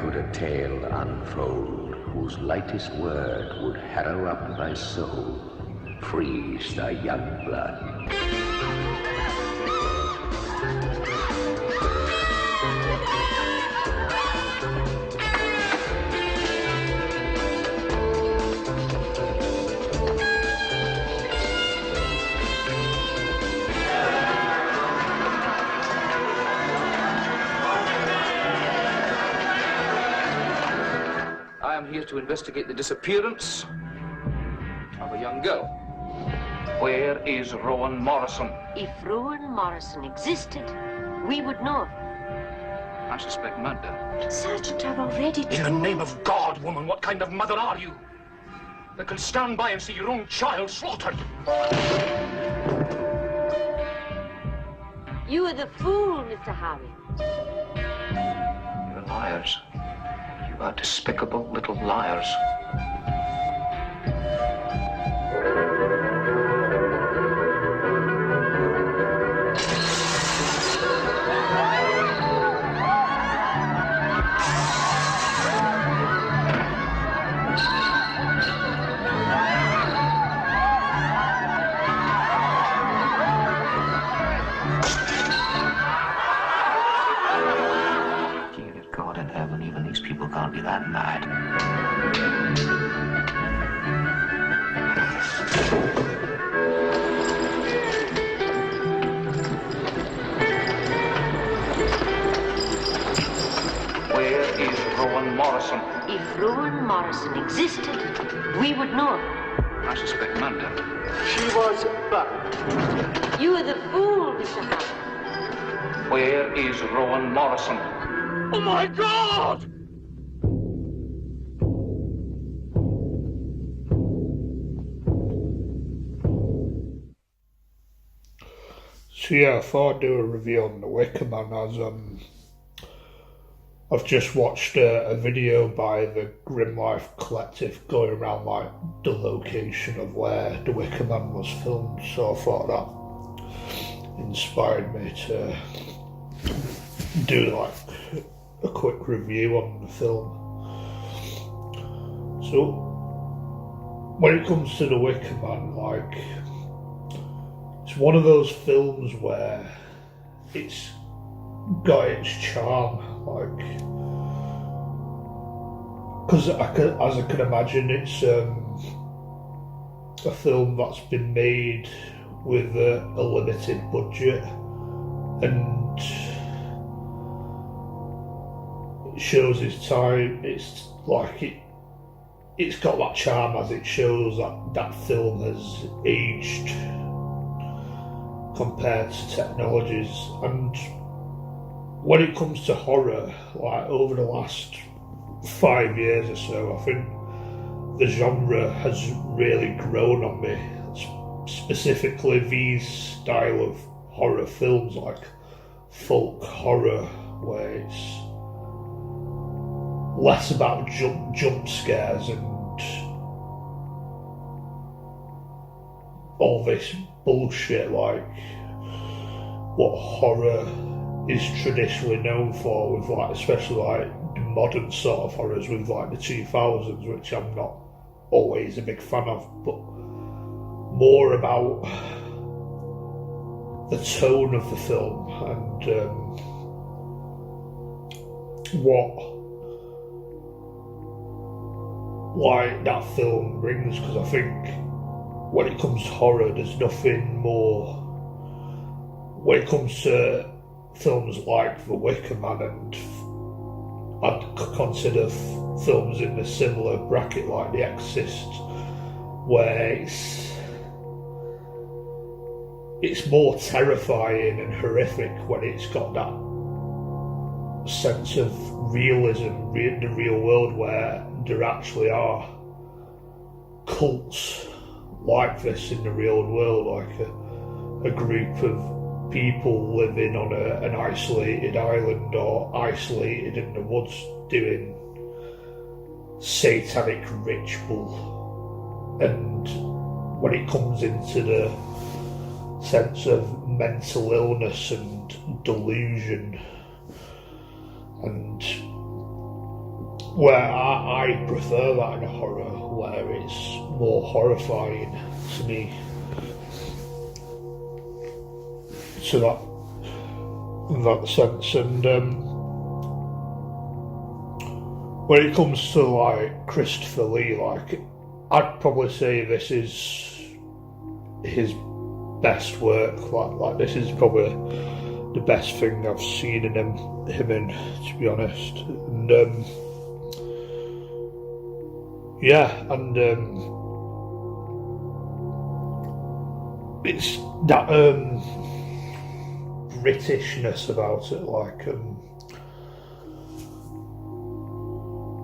could a tale unfold whose lightest word would harrow up thy soul, freeze thy young blood. I am here to investigate the disappearance of a young girl. Where is Rowan Morrison? If Rowan Morrison existed, we would know. I suspect murder. Sergeant, I've already told... In the name of God, woman, what kind of mother are you? That can stand by and see your own child slaughtered? You are the fool, Mr. Harry. You're liars. You are despicable little liars. Can't be that mad. Where is Rowan Morrison? If Rowan Morrison existed, we would know. I suspect murder. She was burned. You are the fool, Mr. Harry. Where is Rowan Morrison? Oh my God! So yeah, I thought I'd do a review on the Wicker Man as I've just watched a video by the Grim Life Collective going around like the location of where the Wicker Man was filmed, so I thought that inspired me to do like a quick review on the film. So when it comes to the Wicker Man, like, it's one of those films where it's got its charm, like, because as I can imagine, it's a film that's been made with a limited budget, and it shows its time. It's like it's got that charm, as it shows that film has aged compared to technologies. And when it comes to horror, like over the last 5 years or so, I think the genre has really grown on me. Specifically these style of horror films, like folk horror, where it's less about jump scares and all this bullshit like what horror is traditionally known for, with like, especially like the modern sort of horrors with like the 2000s, which I'm not always a big fan of, but more about the tone of the film and what like that film brings, because I think when it comes to horror, there's nothing more. When it comes to films like The Wicker Man, and I'd consider films in a similar bracket like The Exorcist, where it's more terrifying and horrific when it's got that sense of realism in the real world, where there actually are cults like this in the real world, like a group of people living on an isolated island or isolated in the woods doing satanic ritual. And when it comes into the sense of mental illness and delusion and where I prefer that in a horror, where it's more horrifying to me. To that sense, and when it comes to like Christopher Lee, like I'd probably say this is his best work. Like this is probably the best thing I've seen in him in, to be honest. And it's that Britishness about it, like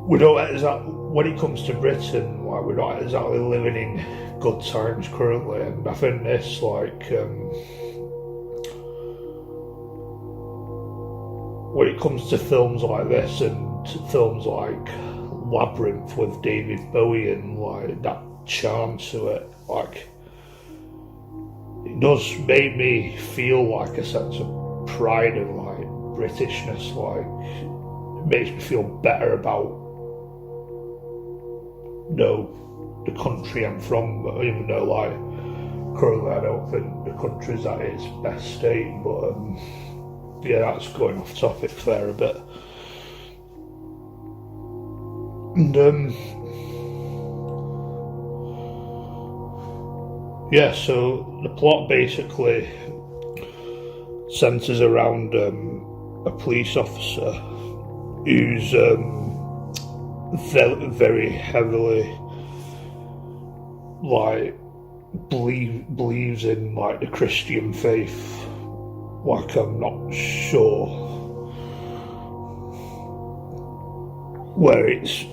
we don't exactly, when it comes to Britain, like we're not exactly living in good times currently, and I think this, like when it comes to films like this and films like Labyrinth with David Bowie and like that charm to it, like it does make me feel like a sense of pride of like Britishness, like it makes me feel better about the country I'm from, even though like currently I don't think the country's at its best state, but yeah, that's going off topic there a bit. And yeah, so the plot basically centres around a police officer who's very heavily like believes in like the Christian faith. Like I'm not sure where it's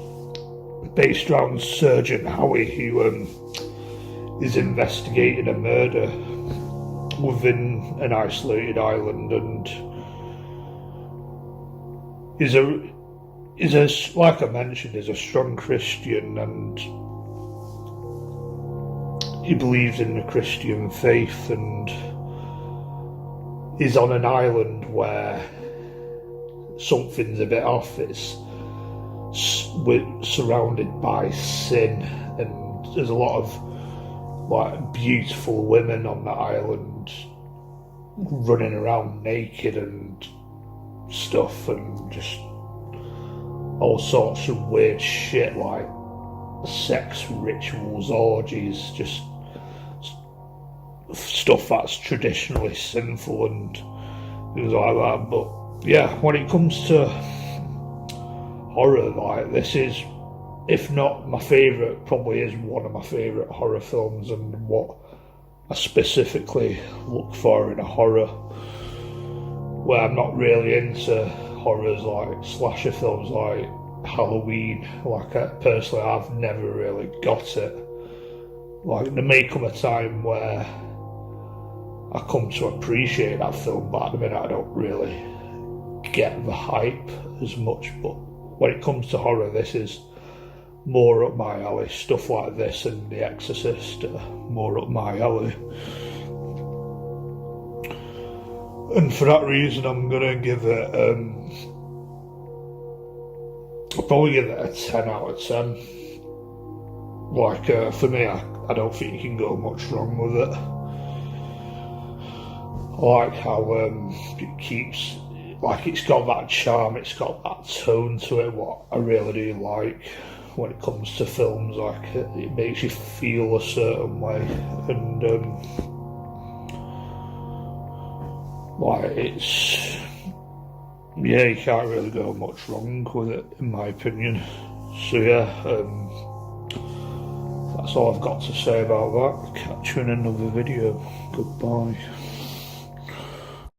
based around Sergeant Howie, who is investigating a murder within an isolated island, and is a like I mentioned, is a strong Christian, and he believes in the Christian faith, and is on an island where something's a bit off. It's surrounded by sin, and there's a lot of like beautiful women on the island running around naked and stuff, and just all sorts of weird shit like sex rituals, orgies, just stuff that's traditionally sinful and things like that. But yeah, when it comes to horror, like this is, if not my favourite, probably is one of my favourite horror films, and what I specifically look for in a horror, where I'm not really into horrors like slasher films like Halloween. Like personally, I've never really got it. Like there may come a time where I come to appreciate that film, but at the minute I don't really get the hype as much. But when it comes to horror, this is more up my alley. Stuff like this and The Exorcist are more up my alley. And for that reason, I'm gonna give it, I'll probably give it a 10 out of 10. Like, for me, I don't think you can go much wrong with it. I like how it keeps, like it's got that charm, it's got that tone to it, what I really do like when it comes to films. Like it makes you feel a certain way, and like it's, yeah, you can't really go much wrong with it in my opinion. So yeah, that's all I've got to say about that. Catch you in another video. Goodbye.